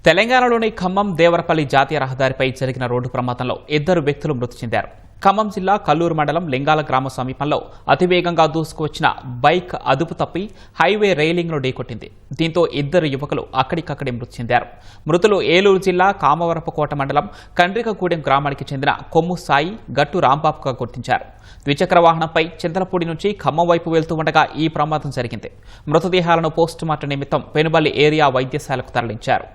తెలంగాణలోని ఖమ్మం దేవరపల్లి జాతీయ రహదారిపై జరిగిన రోడ్డు ప్రమాదంలో 2 వ్యక్తులు మృతి చెందారు. ఖమ్మం జిల్లా కల్లూరు మండలం లింగాల గ్రామ సమీపంలో అతివేగంగా దూసుకువచ్చిన బైక్ అదుపు తప్పి హైవే రైలింగ్ను ఢీకొట్టింది. దీంతో 2 యువకులు అక్కడికక్కడే మృతి చెందారు. మృతులు ఏలూరు జిల్లా కామవరపుకోట మండలం కండ్రికగూడెం గ్రామానికి చెందిన కొమ్ము సాయి, గట్టు రాంబాబుగా గుర్తించారు. ద్విచక్ర వాహనంపై చింతలపూడి నుంచి ఖమ్మం వైపు వెళ్తూ ఉండగా ఈ ప్రమాదం జరిగింది. మృతదేహాలను పోస్టుమార్టం నిమిత్తం పెనుబల్లి ఏరియా వైద్యశాలకు తరలించారు.